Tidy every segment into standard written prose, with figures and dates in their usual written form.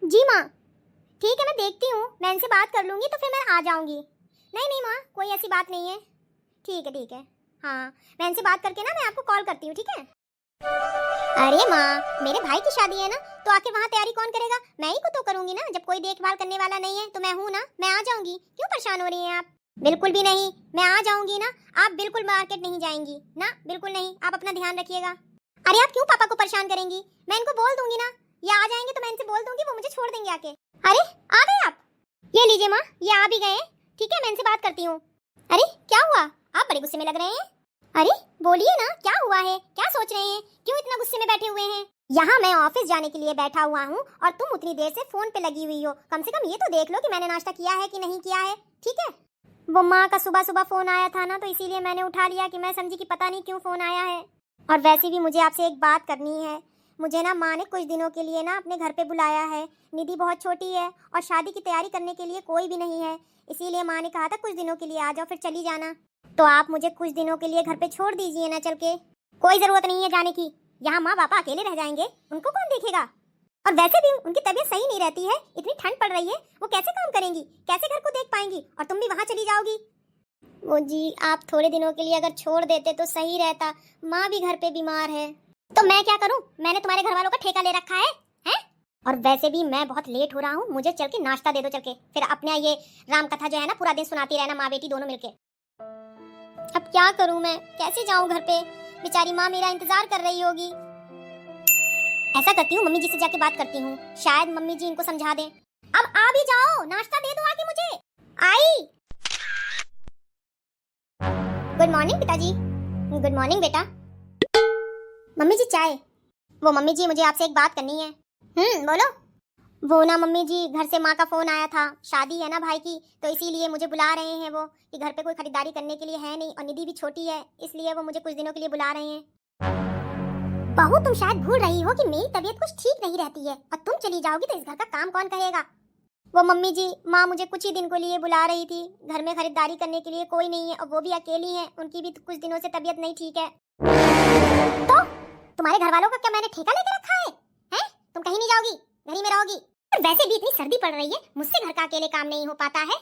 जी माँ। ठीक है, मैं देखती हूँ, मैं इनसे बात कर लूँगी तो फिर मैं आ जाऊँगी। नहीं नहीं माँ, कोई ऐसी बात नहीं है। ठीक है ठीक है। हाँ, मैं इनसे बात करके ना मैं आपको कॉल करती हूँ, ठीक है। अरे माँ, मेरे भाई की शादी है ना, तो आके वहाँ तैयारी कौन करेगा? मैं ही को तो करूँगी ना। जब कोई देखभाल करने वाला नहीं है तो मैं हूँ ना, मैं आ जाऊँगी। क्यों परेशान हो रही हैं आप? बिल्कुल भी नहीं, मैं आ जाऊँगी ना। आप बिल्कुल मार्केट नहीं जाएंगी ना, बिल्कुल नहीं। आप अपना ध्यान रखिएगा। अरे आप क्यों पापा को परेशान करेंगी? मैं इनको बोल दूंगी ना, ये आ जाएंगे तो मैं इनसे बोल दूंगी, वो मुझे छोड़ देंगे आके। अरे आ गए आप? ये लीजिए माँ, ये आ भी गए। ठीक है, मैं इनसे बात करती हूँ। अरे क्या हुआ, आप बड़े गुस्से में लग रहे हैं। अरे बोलिए ना, क्या हुआ है, क्या सोच रहे हैं, क्यों इतना गुस्से में बैठे हुए हैं? यहाँ मैं ऑफिस जाने के लिए बैठा हुआ हूँ और तुम उतनी देर से फोन पे लगी हुई हो। कम से कम ये तो देख लो कि मैंने नाश्ता किया है कि नहीं किया है, ठीक है। वो माँ का सुबह सुबह फोन आया था ना, तो इसीलिए मैंने उठा लिया कि मैं समझी कि पता नहीं क्यों फोन आया है। और वैसे भी मुझे आपसे एक बात करनी है। मुझे ना माँ ने कुछ दिनों के लिए ना अपने घर पे बुलाया है। निधि बहुत छोटी है और शादी की तैयारी करने के लिए कोई भी नहीं है, इसीलिए माँ ने कहा था कुछ दिनों के लिए आ जाओ, फिर चली जाना। तो आप मुझे कुछ दिनों के लिए घर पे छोड़ दीजिए ना चल के। कोई जरूरत नहीं है जाने की, यहाँ माँ पापा अकेले रह जाएंगे, उनको कौन देखेगा? और वैसे भी उनकी तबीयत सही नहीं रहती है, इतनी ठंड पड़ रही है, वो कैसे काम करेंगी, कैसे घर को देख पाएंगी? और तुम भी वहाँ चली जाओगी। वो जी, आप थोड़े दिनों के लिए अगर छोड़ देते तो सही रहता। माँ भी घर पे बीमार है। तो मैं क्या करूँ? मैंने तुम्हारे घर वालों का ठेका ले रखा है, हैं? और वैसे भी मैं बहुत लेट हो रहा हूँ, मुझे चल के नाश्ता दे दो चल के। फिर अपना ये राम कथा जो है ना, पूरा दिन सुनाती रहना, माँ बेटी दोनों मिलके। अब क्या करूँ मैं, कैसे जाऊँ घर पे? बेचारी माँ मेरा इंतजार कर रही होगी। ऐसा करती हूँ, मम्मी जी से जाके बात करती हूँ, शायद मम्मी जी इनको समझा दें। अब आ भी जाओ, नाश्ता दे दो आके मुझे। आई। गुड मॉर्निंग पिताजी। गुड मॉर्निंग बेटा। मम्मी जी चाय। वो मम्मी जी, मुझे आपसे एक बात करनी है। बोलो। वो ना मम्मी जी, घर से माँ का फोन आया था, शादी है ना भाई की, तो इसीलिए मुझे बुला रहे हैं वो, कि घर पे कोई खरीदारी करने के लिए है नहीं और निधि भी छोटी है, इसलिए वो मुझे कुछ दिनों के लिए बुला रहे हैं। बहू, तुम शायद भूल रही हो कि मेरी तबीयत कुछ ठीक नहीं रहती है, और तुम चली जाओगी तो इस घर का काम कौन करेगा? वो मम्मी जी, माँ मुझे कुछ ही दिन के लिए बुला रही थी, घर में खरीदारी करने के लिए कोई नहीं है और वो भी अकेली है, उनकी भी कुछ दिनों से तबीयत नहीं ठीक है। तो तुम्हारे घर वालों का क्या मैंने ठेका लेके रखा है? हैं? तुम कहीं नहीं जाओगी, घर ही में रहोगी। वैसे भी इतनी सर्दी पड़ रही है, मुझसे घर का अकेले काम नहीं हो पाता है,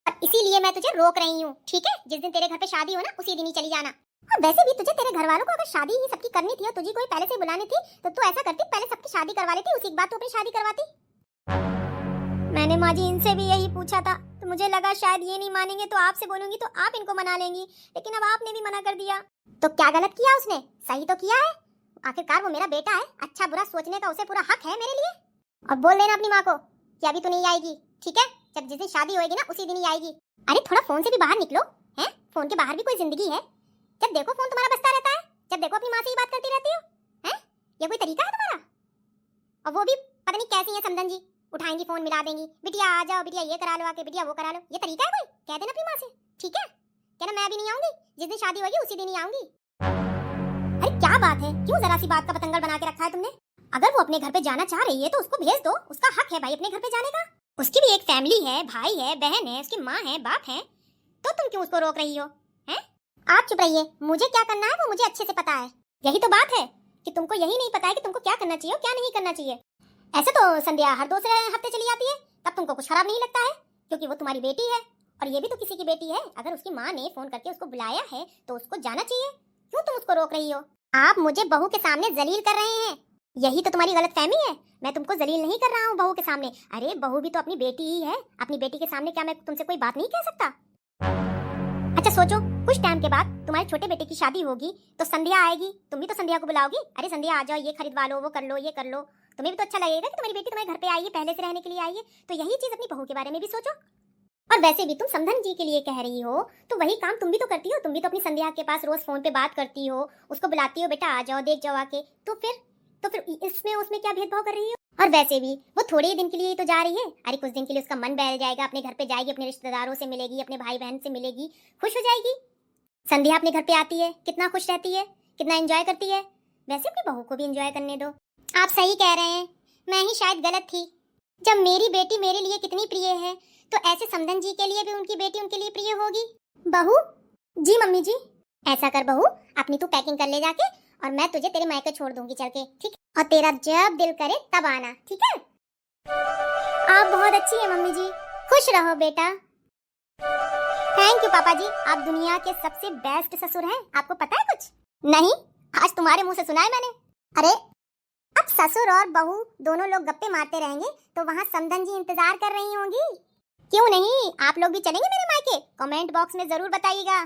और इसीलिए मैं तुझे रोक रही हूँ, ठीक है? जिस दिन तेरे घर पे शादी हो ना, उसी दिन ही चली जाना। और वैसे भी तुझे तेरे घर वालों को अगर शादी ही सबकी करनी थी और तुझे कोई पहले से बुलानी थी, तो तू ऐसा करती, पहले सबकी शादी करवा लेती, उसी के बाद तू अपनी शादी करवाती। मैंने माँ जी इनसे भी यही पूछा था, तो मुझे लगा शायद ये नहीं मानेंगे, तो आपसे बोलूंगी तो आप इनको मना लेंगी, लेकिन अब आपने भी मना कर दिया। तो क्या गलत किया उसने? सही तो किया है, आखिरकार वो मेरा बेटा है, अच्छा बुरा सोचने का उसे पूरा हक है मेरे लिए। और बोल देना अपनी माँ को कि अभी तो नहीं आएगी, ठीक है? जब जिस दिन शादी होएगी ना, उसी दिन ही आएगी। अरे थोड़ा फोन से भी बाहर निकलो, हैं? फोन के बाहर भी कोई जिंदगी है? जब देखो फोन तुम्हारा बजता रहता है, जब देखो अपनी माँ से ही बात करती रहती हो, हैं? ये कोई तरीका है तुम्हारा? और वो भी पता नहीं कैसी है समधन जी, उठाएंगी फोन, मिला देंगी, बिटिया आ जाओ, बिटिया ये करा लो आके, बिटिया वो करा लो। ये तरीका है कोई? कह देना अपनी माँ से, ठीक है? कहना मैं भी नहीं आऊंगी, जिस दिन शादी होगी उसी दिन ही आऊंगी। अरे क्या बात है, क्यों जरा सी बात का पतंगड़ बना के रखा है तुमने? अगर वो अपने घर पे जाना चाह रही है तो उसको भेज दो, उसका हक है भाई अपने घर पे जाने का। उसकी भी एक फैमिली है, भाई है, बहन है, उसकी माँ है, बाप है, तो तुम क्यों उसको रोक रही हो? हैं? आप चुप रहिए, मुझे क्या करना है वो मुझे अच्छे से पता है। यही तो बात है कि तुमको यही नहीं पता है कि तुमको क्या करना चाहिए और क्या नहीं करना चाहिए। ऐसे तो संध्या हर दूसरे हफ्ते चली जाती है, तब तुमको कुछ खराब नहीं लगता है, क्योंकि वो तुम्हारी बेटी है और ये भी तो किसी की बेटी है। अगर उसकी माँ ने फोन करके उसको बुलाया है तो उसको जाना चाहिए, क्यों तुम उसको रोक रही हो? आप मुझे बहू के सामने जलील कर रहे हैं, यही तो तुम्हारी गलतफहमी है। मैं तुमको जलील नहीं कर रहा हूँ बहू के सामने। अरे बहू भी तो अपनी बेटी ही है, अपनी बेटी के सामने क्या मैं तुमसे कोई बात नहीं कह सकता? अच्छा सोचो, कुछ टाइम के बाद तुम्हारे छोटे बेटे की शादी होगी तो संध्या आएगी, तुम भी तो संध्या को बुलाओगी, अरे संध्या आ जाओ, ये खरीदवा लो, वो कर लो, ये कर लो। तुम्हें भी तो अच्छा लगेगा कि तुम्हारी बेटी तुम्हारे घर पे आई है, पहले से रहने के लिए आई है। तो यही चीज अपनी बहू के बारे में भी सोचो। और वैसे भी तुम समधन जी के लिए कह रही हो, तो वही काम तुम भी तो करती हो, तुम भी तो अपनी संध्या के पास रोज फोन पे बात करती हो, उसको बुलाती हो, बेटा आ जाओ, देख जाओ आके। तो फिर इसमें उसमें क्या भेदभाव कर रही हो? और वैसे भी वो थोड़े ही दिन के लिए तो जा रही है, अरे कुछ दिन के लिए उसका मन बहल जाएगा, अपने घर पे जाएगी, अपने रिश्तेदारों से मिलेगी, अपने भाई बहन से मिलेगी, खुश हो जाएगी। संध्या अपने घर पे आती है, कितना खुश रहती है, कितना एंजॉय करती है। वैसे अपनी बहू को भी एंजॉय करने दो। आप सही कह रहे हैं, मैं ही शायद गलत थी। जब मेरी बेटी मेरे लिए कितनी प्रिय है, तो ऐसे समधन जी के लिए भी उनकी बेटी उनके लिए प्रिय होगी। बहू जी, मम्मी जी। ऐसा कर बहू, अपनी तू पैकिंग कर ले जाके, और मैं तुझे तेरे मायके छोड़ दूंगी चल के, ठीक है? और तेरा जब दिल करे तब आना, ठीक है? आप बहुत अच्छी है मम्मी जी, खुश रहो बेटा। थैंक यू पापा जी, आप दुनिया के सबसे बेस्ट ससुर हैं। आपको पता है कुछ? नहीं, आज तुम्हारे मुंह से सुना है मैंने। अरे अब ससुर और बहू दोनों लोग गप्पे मारते रहेंगे तो वहाँ समधन जी इंतजार कर रही होंगी। क्यों नहीं, आप लोग भी चलेंगे मेरे मायके? कमेंट बॉक्स में जरूर बताइएगा।